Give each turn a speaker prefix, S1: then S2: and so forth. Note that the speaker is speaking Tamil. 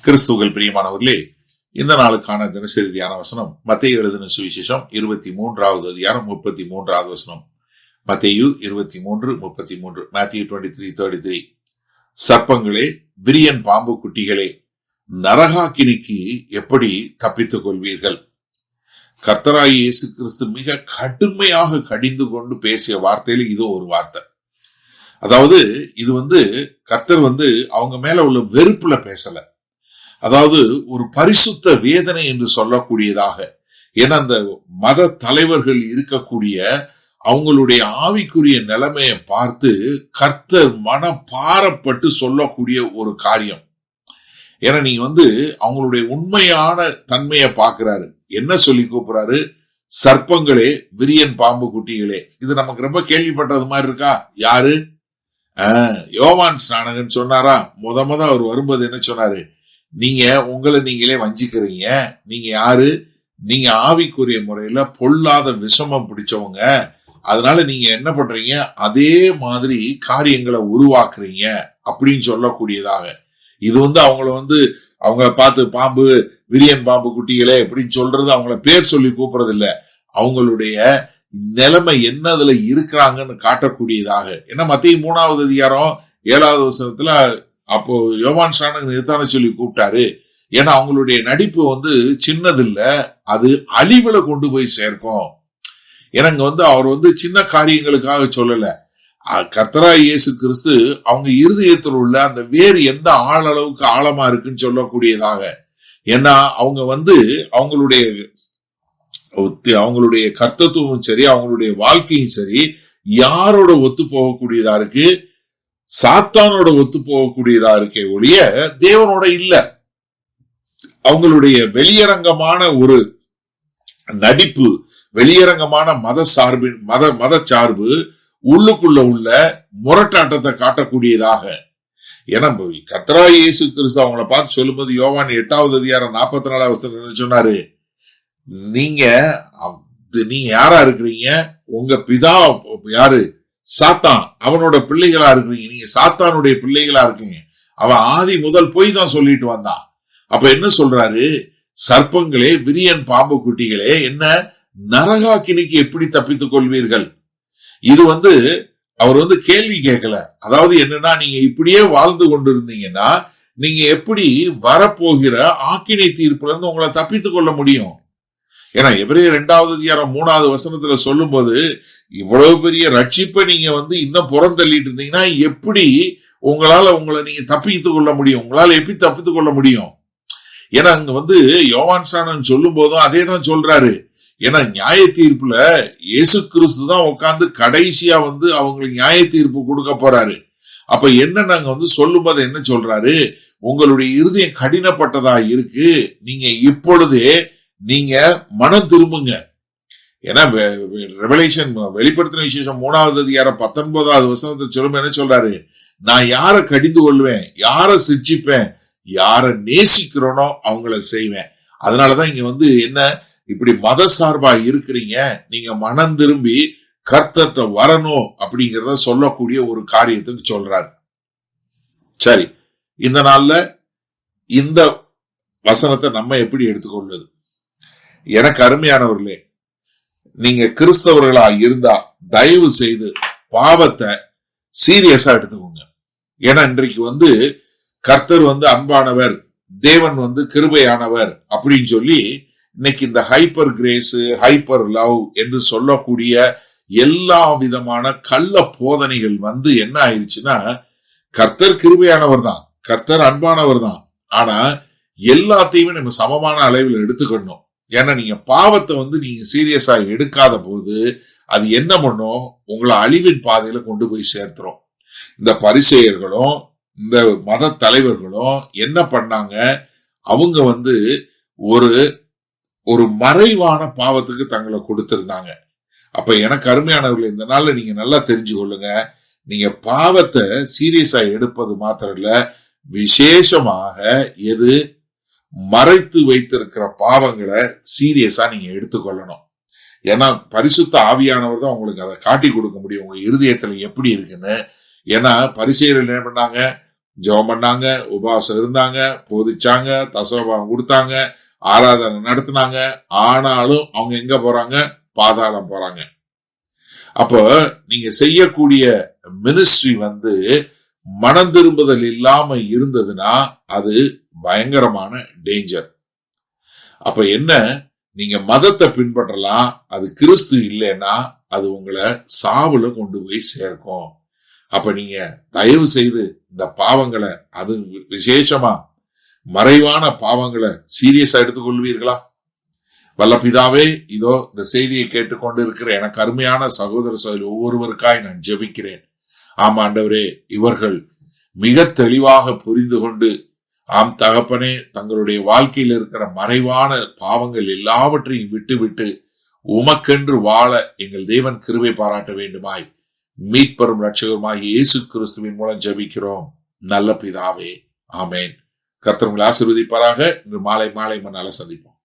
S1: கிறிஸ்துவுக்குள் பிரியமானவர்களே, இந்த நாளுக்கான தினசரி தியான வசனம் மத்தேயு எழுதின சுவிசேஷம் 23வது அதிகாரம் 33வது வசனம். மத்தேயு 23:33. Matthew 23:33. சர்ப்பங்களே, விரியன் பாம்பு குட்டிகளே, நரகாக்கினிக்கு எப்படி தப்பித்துக் கொள்வீர்கள்? கர்த்தராகிய இயேசு கிறிஸ்து மிக கடுமையாக கடிந்து கொண்டு பேசிய வார்த்தையில இது ஒரு வார்த்தை. அதாவது இது கர்த்தர் அவங்க மேல உள்ள வெறுப்புல பேசல. அதாவது ஒரு பரிசுத்த வேதனை என்று சொல்லக்கூடியதாக. ஏன்னா அந்த மத தலைவர்கள் இருக்கக்கூடிய அவங்களுடைய ஆவிக்குரிய நிலைமையை பார்த்து கர்த்தர் மனபாரப்பட்டு சொல்லக்கூடிய ஒரு காரியம். ஏன்னா நீ அவங்களுடைய உண்மையான தன்மையை பார்க்கிறாரு. என்ன சொல்லி கூப்பிடுறாரு? சர்ப்பங்களே, விரியன் பாம்பு குட்டிகளே. இது நமக்கு ரொம்ப கேள்விப்பட்டது மாதிரி இருக்கா? யாரு? யோவான் ஸ்நானகன் சொன்னாரா? முத அவர் வரும்போது என்ன சொன்னாரு? நீங்க உங்களை நீங்களே வஞ்சிக்கிறீங்க. நீங்க யாரு? நீங்க ஆவிக்குரிய முறையில பொல்லாத விஷமம் பிடிச்சவங்க. அதனால நீங்க என்ன பண்றீங்க? அதே மாதிரி காரியங்களை உருவாக்குறீங்க அப்படின்னு சொல்லக்கூடியதாக. இது அவங்கள பார்த்து பாம்பு, விரியன் பாம்பு குட்டிகளே அப்படின்னு சொல்றது அவங்கள பேர் சொல்லி கூப்பிடுறது இல்ல, அவங்களுடைய நிலைமை என்னதுல இருக்கிறாங்கன்னு காட்டக்கூடியதாக. ஏன்னா மத்தேயு 3வது அதிகாரம் 7வது வசனத்துல அப்போ யோவான் ஸ்நானகன் இதுதானே சொல்லி கூப்பிட்டாரு. ஏன்னா அவங்களுடைய நடிப்பு சின்னது இல்ல, அது அழிவுல கொண்டு போய் சேர்க்கும். ஏன்னா அவர் சின்ன காரியங்களுக்காக சொல்லல. கர்த்தராகிய இயேசு கிறிஸ்து அவங்க இருதயத்தில் உள்ள அந்த வேறு எந்த ஆளளவுக்கு ஆழமா இருக்குன்னு சொல்லக்கூடியதாக. ஏன்னா அவங்க அவங்களுடைய கர்த்தத்துவம் சரி, அவங்களுடைய வாழ்க்கையும் சரி, யாரோட ஒத்து போகக்கூடியதா இருக்கு? சாத்தானோட ஒத்து போகக்கூடியதா இருக்கே ஒழிய தேவனோட இல்ல. அவங்களுடைய வெளியரங்கமான ஒரு நடிப்பு, வெளியரங்கமான மத சார்பு உள்ளுக்குள்ள உள்ள முரட்டாட்டத்தை காட்டக்கூடியதாக. ஏன்னா கர்த்தராகிய இயேசு கிறிஸ்து அவங்கள பார்த்து சொல்லும்போது யோவான் 8வது அதிகாரம் 44வது வசனம் சொன்னாரு, நீங்க யாரா இருக்கிறீங்க? உங்க பிதா யாரு? சாத்தான். அவனோட பிள்ளைகளா இருக்கிறீங்க. நீங்க சாத்தானுடைய பிள்ளைகளா இருக்கீங்க. அவன் ஆதி முதல் போய் தான் சொல்லிட்டு வந்தான். அப்ப என்ன சொல்றாரு? சர்ப்பங்களே, விரியன் பாம்பு குட்டிகளே, என்ன நரகாக்கினிக்கு எப்படி தப்பித்துக் கொள்வீர்கள்? இது அவர் கேள்வி கேட்கல. அதாவது என்னன்னா, நீங்க இப்படியே வாழ்ந்து கொண்டு இருந்தீங்கன்னா நீங்க எப்படி வரப்போகிற ஆக்கினை தீர்ப்புல இருந்து உங்களை தப்பித்துக் கொள்ள முடியும்? ஏன்னா எபிரேயர் 2வது அதிகாரம் 3வது வசனத்துல சொல்லும் போது, இவ்வளவு பெரிய ரட்சிப்பை நீங்க இன்னும் புறந்தள்ளிட்டு இருந்தீங்கன்னா எப்படி உங்களை நீங்க தப்பித்துக் கொள்ள முடியும்? உங்களால எப்படி தப்பித்துக் கொள்ள முடியும்? ஏன்னா அங்க யோவான் ஸ்நானகன் சொல்லும் போதும் அதே தான் சொல்றாரு. ஏன்னா நியாய தீர்ப்புல இயேசு கிறிஸ்து தான் உட்கார்ந்து கடைசியா அவங்களுக்கு நியாய தீர்ப்பு கொடுக்க போறாரு. அப்ப என்ன நாங்க சொல்லும் போது என்ன சொல்றாரு? உங்களுடைய இருதயம் கடினப்பட்டதா இருக்கு, நீங்க இப்பொழுதே நீங்க மனம் திரும்புங்க. ஏன்னா ரெவலேஷன் வெளிப்படுத்தின விசேஷம் 3வது அதிகாரம் 19வது வசனத்தை சொல்லும் என்ன சொல்றாரு? நான் யாரை கடிந்து கொள்வேன், யாரை சிட்சிப்பேன், யாரை நேசிக்கிறோனோ அவங்கள செய்வேன். அதனாலதான் இங்க என்ன இப்படி மத சார்பா இருக்கிறீங்க, நீங்க மனம் திரும்பி கர்த்தர்ட்ட வரணும் அப்படிங்கறத சொல்லக்கூடிய ஒரு காரியத்துக்கு சொல்றாரு. சரி, இந்த நாள்ல இந்த வசனத்தை நம்ம எப்படி எடுத்துக்கொள்வது? எனக்கு அருமையானவர்களே, நீங்க கிறிஸ்தவர்களா இருந்தா தயவு செய்து பாவத்தை சீரியஸா எடுத்துக்கோங்க. ஏன்னா இன்றைக்கு கர்த்தர் அன்பானவர், தேவன் கிருபையானவர் அப்படின்னு சொல்லி இன்னைக்கு இந்த ஹைப்பர் கிரேஸ், ஹைப்பர் லவ் என்று சொல்லக்கூடிய எல்லா விதமான கள்ள போதனைகள் என்ன ஆயிடுச்சுன்னா, கர்த்தர் கிருபையானவர் தான், கர்த்தர் அன்பானவர் தான், ஆனா எல்லாத்தையுமே நம்ம சமமான அளவில் எடுத்துக்கணும். ஏன்னா நீங்க பாவத்தை நீங்க சீரியஸா எடுக்காத போது அது என்ன பண்ணும்? உங்களை அழிவின் பாதையில கொண்டு போய் சேர்த்துரும். இந்த பரிசேயர்களும் இந்த மத தலைவர்களும் என்ன பண்ணாங்க? அவங்க ஒரு மறைவான பாவத்துக்கு தங்களை கொடுத்திருந்தாங்க. அப்ப எனக்கு அருமையானவர்கள், இந்த நாள்ல நீங்க நல்லா தெரிஞ்சு கொள்ளுங்க, நீங்க பாவத்தை சீரியஸா எடுப்பது மாத்திரம் இல்ல, விசேஷமாக எது மறைத்து வைத்திருக்கிற பாவங்களை சீரியஸா நீங்க எடுத்துக்கொள்ளணும். ஏன்னா பரிசுத்த ஆவியானவர் தான் உங்களுக்கு அதை காட்டி கொடுக்க முடியும், உங்க இருதயத்துல எப்படி இருக்குன்னு. ஏன்னா பரிசேயர்கள் என்ன பண்ணாங்க? ஜெபம் பண்ணாங்க, உபவாசம் இருந்தாங்க, போதிச்சாங்க, தசமபாகம் கொடுத்தாங்க, ஆராதனை நடத்தினாங்க. ஆனாலும் அவங்க எங்க போறாங்க? பாதாளம் போறாங்க. அப்ப நீங்க செய்யக்கூடிய மினிஸ்ட்ரி மனம் திரும்புதல் இல்லாம இருந்ததுன்னா அது பயங்கரமான டேஞ்சர். அப்ப என்ன, நீங்க மதத்தை பின்பற்றலாம், அது கிறிஸ்து இல்லைன்னா அது உங்களை சாவுல கொண்டு போய் சேர்க்கும். அப்ப நீங்க தயவு செய்து இந்த பாவங்களை, அது விசேஷமா மறைவான பாவங்களை சீரியஸா எடுத்துக்கொள்வீர்களா? வல்ல பிதாவே, இதோ இந்த செய்தியை கேட்டுக்கொண்டு இருக்கிற எனக்கு அருமையான சகோதர சகோதரி ஒவ்வொருவருக்காய் நான் ஜெபிக்கிறேன். ஆமா ஆண்டவரே, இவர்கள் மிக தெளிவாக புரிந்து கொண்டு, ஆம் தகப்பனே, தங்களுடைய வாழ்க்கையில் இருக்கிற மறைவான பாவங்கள் எல்லாவற்றையும் விட்டுவிட்டு உமக்கென்று வாழ எங்கள் தேவன் கிருபை பாராட்ட வேண்டுமாய் மீட்பெரும் இரட்சகருமாய் இயேசு கிறிஸ்துவின் மூலம் ஜெபிக்கிறோம் நல்ல பிதாவே, ஆமேன். கர்த்தர் உங்களை ஆசீர்வதிப்பாராக. இன்று மாலை மண்ணால சந்திப்போம்.